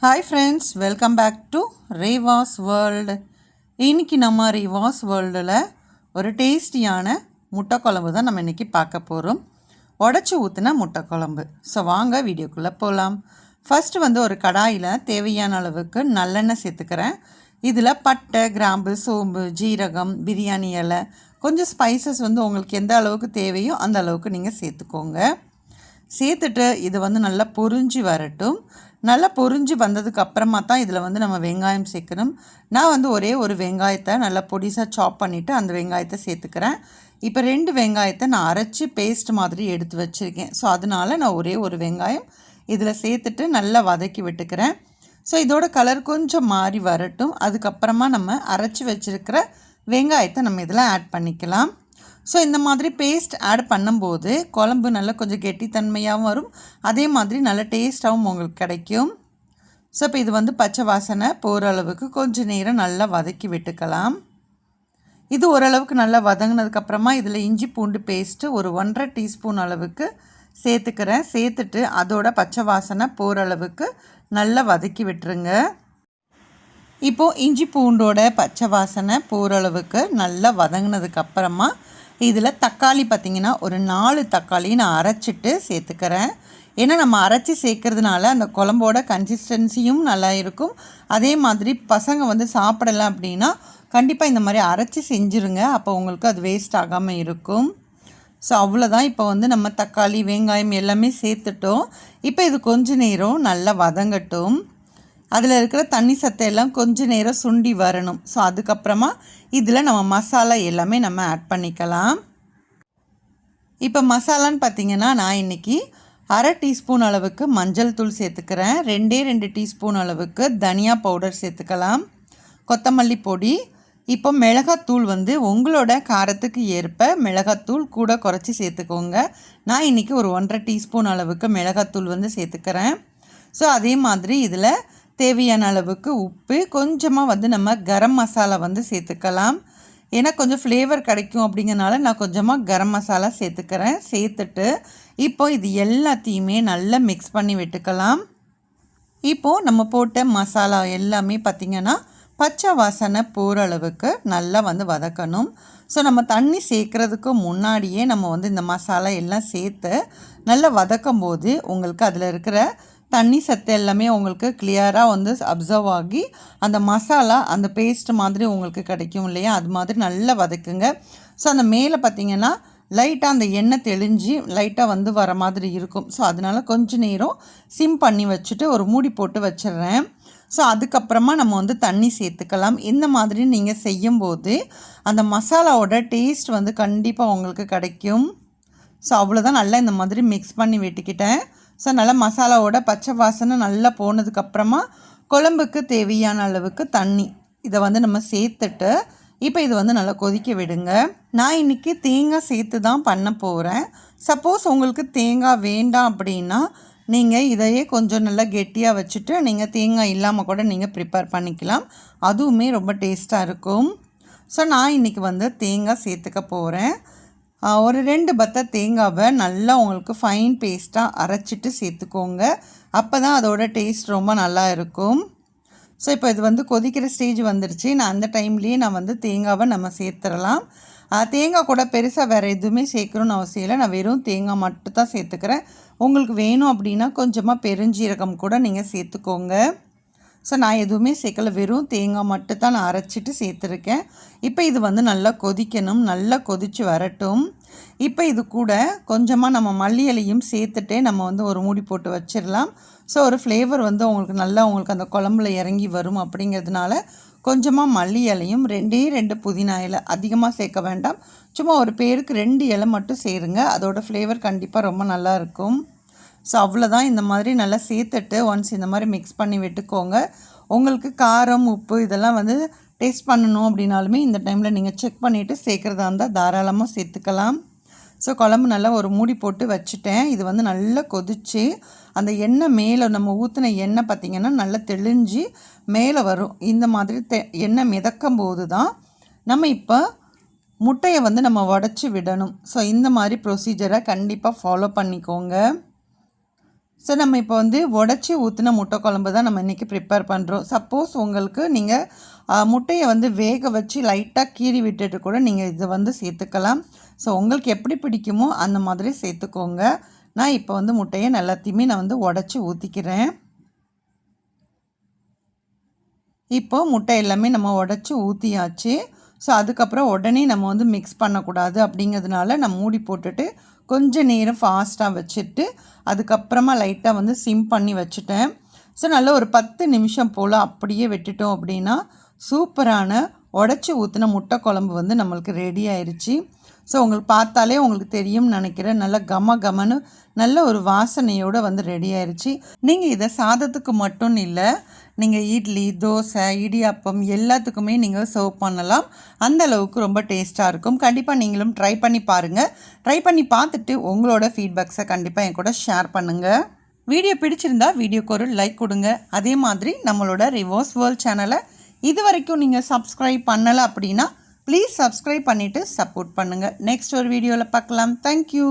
Hi friends, welcome back to Reva's world. இன்றைக்கி நம்ம ரேவாஸ் வேர்ல்டில் ஒரு டேஸ்டியான முட்டை குழம்பு தான் நம்ம இன்றைக்கி பார்க்க போகிறோம். உடச்சி ஊற்றின முட்டை குழம்பு. ஸோ வாங்க வீடியோக்குள்ளே போகலாம். ஃபஸ்ட்டு ஒரு கடாயில் தேவையான அளவுக்கு நல்லெண்ணெய் சேர்த்துக்கிறேன். இதில் பட்டை, கிராம்பு, சோம்பு, ஜீரகம், பிரியாணி இலை, கொஞ்சம் ஸ்பைசஸ் உங்களுக்கு எந்த அளவுக்கு தேவையோ அந்த அளவுக்கு நீங்கள் சேர்த்துக்கோங்க. சேர்த்துட்டு இது நல்லா பொரிஞ்சு வரட்டும். நல்லா பொரிஞ்சு வந்ததுக்கு அப்புறமா தான் இதில் நம்ம வெங்காயம் சேர்க்கணும். நான் ஒரே ஒரு வெங்காயத்தை நல்லா பொடிசாக சாப் பண்ணிவிட்டு அந்த வெங்காயத்தை சேர்த்துக்கிறேன். இப்போ 2 வெங்காயத்தை நான் அரைச்சி பேஸ்ட் மாதிரி எடுத்து வச்சுருக்கேன். ஸோ அதனால் நான் ஒரே ஒரு வெங்காயம் இதில் சேர்த்துட்டு நல்லா வதக்கி விட்டுக்கிறேன். ஸோ இதோட கலர் கொஞ்சம் மாறி வரட்டும். அதுக்கப்புறமா நம்ம அரைச்சி வச்சுருக்கிற வெங்காயத்தை நம்ம இதில் ஆட் பண்ணிக்கலாம். ஸோ இந்த மாதிரி பேஸ்ட் ஆட் பண்ணும்போது குழம்பு நல்லா கொஞ்சம் கெட்டித்தன்மையாகவும் வரும், அதே மாதிரி நல்ல டேஸ்ட்டாகவும் உங்களுக்கு கிடைக்கும். ஸோ இப்போ இது பச்சை வாசனை போகிற அளவுக்கு கொஞ்சம் நேரம் நல்லா வதக்கி விட்டுக்கலாம். இது ஓரளவுக்கு நல்லா வதங்கினதுக்கப்புறமா இதில் இஞ்சி பூண்டு பேஸ்ட்டு ஒரு 1.5 டீஸ்பூன் அளவுக்கு சேர்த்துக்கிறேன். சேர்த்துட்டு அதோட பச்சை வாசனை போகிற அளவுக்கு நல்லா வதக்கி விட்டுருங்க. இப்போது இஞ்சி பூண்டோட பச்சை வாசனை போகிற அளவுக்கு நல்லா வதங்கினதுக்கப்புறமா இதில் தக்காளி பார்த்திங்கன்னா ஒரு 4 தக்காளி நான் அரைச்சிட்டு சேர்த்துக்கிறேன். ஏன்னா நம்ம அரைச்சி சேர்க்கறதுனால அந்த குழம்போட கன்சிஸ்டன்சியும் நல்லா இருக்கும். அதே மாதிரி பசங்க சாப்பிடலாம் அப்படின்னா கண்டிப்பாக இந்த மாதிரி அரைச்சி செஞ்சுருங்க. அப்போ உங்களுக்கு அது வேஸ்ட் ஆகாமல் இருக்கும். ஸோ அவ்வளோதான். இப்போ நம்ம தக்காளி, வெங்காயம் எல்லாமே சேர்த்துட்டோம். இப்போ இது கொஞ்ச நேரம் நல்லா வதங்கட்டும். அதில் இருக்கிற தண்ணி சத்தை எல்லாம் கொஞ்ச நேரம் சுண்டி வரணும். ஸோ அதுக்கப்புறமா இதில் நம்ம மசாலா எல்லாமே நம்ம ஆட் பண்ணிக்கலாம். இப்போ மசாலான்னு பார்த்திங்கன்னா நான் இன்றைக்கி 1/2 டீஸ்பூன் அளவுக்கு மஞ்சள் தூள் சேர்த்துக்கிறேன். 2 டீஸ்பூன் அளவுக்கு தனியா பவுடர் சேர்த்துக்கலாம். கொத்தமல்லி பொடி. இப்போ மிளகாத்தூள் உங்களோட காரத்துக்கு ஏற்ப மிளகாத்தூள் கூட குறைச்சி சேர்த்துக்கோங்க. நான் இன்றைக்கி ஒரு 1.5 டீஸ்பூன் அளவுக்கு மிளகாத்தூள் சேர்த்துக்கிறேன். ஸோ அதே மாதிரி இதில் தேவையான அளவுக்கு உப்பு, கொஞ்சமாக நம்ம கரம் மசாலா சேர்த்துக்கலாம். ஏன்னா கொஞ்சம் ஃப்ளேவர் கிடைக்கும் அப்படிங்கிறனால நான் கொஞ்சமாக கரம் மசாலா சேர்த்துக்கிறேன். சேர்த்துட்டு இப்போ இது எல்லாத்தையுமே நல்லா மிக்ஸ் பண்ணி விட்டுக்கலாம். இப்போது நம்ம போட்ட மசாலா எல்லாமே பார்த்திங்கன்னா பச்சை வாசனை போகிற அளவுக்கு நல்லா வதக்கணும். ஸோ நம்ம தண்ணி சேர்க்குறதுக்கு முன்னாடியே நம்ம இந்த மசாலா எல்லாம் சேர்த்து நல்லா வதக்கும் போது உங்களுக்கு அதில் இருக்கிற தண்ணி சத்து எல்லாமே உங்களுக்கு கிளியராக அப்சர்வ் ஆகி அந்த மசாலா அந்த பேஸ்ட் மாதிரி உங்களுக்கு கிடைக்கும் இல்லையா, அது மாதிரி நல்லா வதக்குங்க. ஸோ அந்த மேலே பார்த்திங்கன்னா லைட்டாக அந்த எண்ணெய் தெளிஞ்சு லைட்டாக வர மாதிரி இருக்கும். ஸோ அதனால் கொஞ்சம் நேரம் சிம் பண்ணி வச்சுட்டு ஒரு மூடி போட்டு வச்சிடுறேன். ஸோ அதுக்கப்புறமா நம்ம தண்ணி சேர்த்துக்கலாம். இந்த மாதிரி நீங்கள் செய்யும்போது அந்த மசாலாவோட டேஸ்ட் கண்டிப்பாக உங்களுக்கு கிடைக்கும். ஸோ அவ்வளோதான். நல்லா இந்த மாதிரி மிக்ஸ் பண்ணி விட்டுக்கிட்டேன். ஸோ நல்லா மசாலாவோட பச்சை வாசனை நல்லா போனதுக்கப்புறமா குழம்புக்கு தேவையான அளவுக்கு தண்ணி இதை நம்ம சேர்த்துட்டு இப்போ இது நல்லா கொதிக்க விடுங்க. நான் இன்றைக்கி தேங்காய் சேர்த்து தான் பண்ண போகிறேன். சப்போஸ் உங்களுக்கு தேங்காய் வேண்டாம் அப்படின்னா நீங்கள் இதையே கொஞ்சம் நல்லா கெட்டியாக வச்சுட்டு நீங்கள் தேங்காய் இல்லாமல் கூட நீங்கள் ப்ரிப்பேர் பண்ணிக்கலாம். அதுவுமே ரொம்ப டேஸ்ட்டாக இருக்கும். ஸோ நான் இன்றைக்கி தேங்காய் சேர்த்துக்க போகிறேன். ஒரு 2 பத்தை தேங்காவை நல்லா உங்களுக்கு ஃபைன் பேஸ்ட்டாக அரைச்சிட்டு சேர்த்துக்கோங்க. அப்போ தான் அதோட டேஸ்ட் ரொம்ப நல்லா இருக்கும். ஸோ இப்போ இது கொதிக்கிற ஸ்டேஜ் வந்துருச்சு. நான் அந்த டைம்லேயே நான் தேங்காவை நம்ம சேர்த்துடலாம். தேங்காய் கூட பெருசாக வேறு எதுவுமே சேர்க்கணுன்னு அவசியம் இல்லை. நான் வெறும் தேங்காய் மட்டும் தான் சேர்த்துக்கிறேன். உங்களுக்கு வேணும் அப்படின்னா கொஞ்சமாக பெருஞ்சீரகம் கூட நீங்கள் சேர்த்துக்கோங்க. ஸோ நான் எதுவுமே சேர்க்கல, வெறும் தேங்காய் மட்டும் தான் நான் அரைச்சிட்டு சேர்த்துருக்கேன். இப்போ இது நல்லா கொதிக்கணும். நல்லா கொதித்து வரட்டும். இப்போ இது கூட கொஞ்சமாக நம்ம மல்லி இலையும் சேர்த்துட்டே நம்ம ஒரு மூடி போட்டு வச்சிடலாம். ஸோ ஒரு ஃப்ளேவர் உங்களுக்கு நல்லா உங்களுக்கு அந்த குழம்புல இறங்கி வரும். அப்படிங்கிறதுனால கொஞ்சமாக மல்லி இலையும் 2 புதினா இலை, அதிகமாக சேர்க்க வேண்டாம். சும்மா ஒரு பேருக்கு 2 இலை மட்டும் சேருங்க. அதோட ஃப்ளேவர் கண்டிப்பாக ரொம்ப நல்லாயிருக்கும். ஸோ அவ்வளோதான். இந்த மாதிரி நல்லா சேர்த்துட்டு ஒன்ஸ் இந்த மாதிரி மிக்ஸ் பண்ணி விட்டுக்கோங்க. உங்களுக்கு காரம், உப்பு இதெல்லாம் டேஸ்ட் பண்ணணும் அப்படின்னாலுமே இந்த டைமில் நீங்கள் செக் பண்ணிவிட்டு சேர்க்குறதா இருந்தால் தாராளமாக சேர்த்துக்கலாம். ஸோ குழம்பு நல்லா ஒரு மூடி போட்டு வச்சுட்டேன். இது நல்லா கொதித்து அந்த எண்ணெய் மேலே நம்ம ஊற்றின எண்ணெய் பார்த்திங்கன்னா நல்லா தெளிஞ்சு மேலே வரும். இந்த மாதிரி எண்ணெய் மிதக்கும் போது தான் நம்ம இப்போ முட்டையை நம்ம உடச்சி விடணும். ஸோ இந்த மாதிரி ப்ரொசீஜரை கண்டிப்பாக ஃபாலோ பண்ணிக்கோங்க. ஸோ நம்ம இப்போ வந்து உடச்சி ஊற்றின முட்டை குழம்பு தான் நம்ம இன்றைக்கி ப்ரிப்பேர் பண்ணுறோம். சப்போஸ் உங்களுக்கு நீங்கள் முட்டையை வந்து வேக வச்சு லைட்டாக கீறி விட்டுட்டு கூட நீங்கள் இதை வந்து சேர்த்துக்கலாம். ஸோ உங்களுக்கு எப்படி பிடிக்குமோ அந்த மாதிரி சேர்த்துக்கோங்க. நான் இப்போ வந்து முட்டையை எல்லாத்தையுமே நான் வந்து உடச்சி ஊற்றிக்கிறேன். இப்போது முட்டை எல்லாமே நம்ம உடச்சி ஊற்றியாச்சு. ஸோ அதுக்கப்புறம் உடனே நம்ம வந்து மிக்ஸ் பண்ணக்கூடாது. அப்படிங்கிறதுனால நான் மூடி போட்டுட்டு கொஞ்சம் நேரம் ஃபாஸ்ட்டாக வச்சுட்டு அதுக்கப்புறமா லைட்டாக வந்து சிம் பண்ணி வச்சுட்டேன். ஸோ நல்லா ஒரு 10 நிமிஷம் போல் அப்படியே விட்டுட்டோம் அப்படின்னா சூப்பரான உடச்சி ஊற்றின முட்டை குழம்பு வந்து நம்மளுக்கு ரெடி ஆயிடுச்சு. ஸோ உங்களுக்கு பார்த்தாலே உங்களுக்கு தெரியும்னு நினைக்கிறேன். நல்லா கமன்னு நல்ல ஒரு வாசனையோடு வந்து ரெடி ஆயிடுச்சு. நீங்கள் இதை சாதத்துக்கு மட்டும் இல்லை, நீங்கள் இட்லி, தோசை, இடியாப்பம் எல்லாத்துக்குமே நீங்கள் சர்வ் பண்ணலாம். அந்த அளவுக்கு ரொம்ப டேஸ்ட்டாக இருக்கும். கண்டிப்பாக நீங்களும் ட்ரை பண்ணி பாருங்கள். ட்ரை பண்ணி பார்த்துட்டு உங்களோட ஃபீட்பேக்ஸை கண்டிப்பாக என் கூட ஷேர் பண்ணுங்கள். வீடியோ பிடிச்சிருந்தா வீடியோக்கு ஒரு லைக் கொடுங்க. அதே மாதிரி நம்மளோட ரிவாஸ் வேர்ல்ட் சேனலை இது வரைக்கும் நீங்கள் சப்ஸ்கிரைப் பண்ணலை அப்படின்னா ப்ளீஸ் சப்ஸ்கிரைப் பண்ணிவிட்டு சப்போர்ட் பண்ணுங்கள். நெக்ஸ்ட் ஒரு வீடியோவில் பார்க்கலாம். தேங்க்யூ.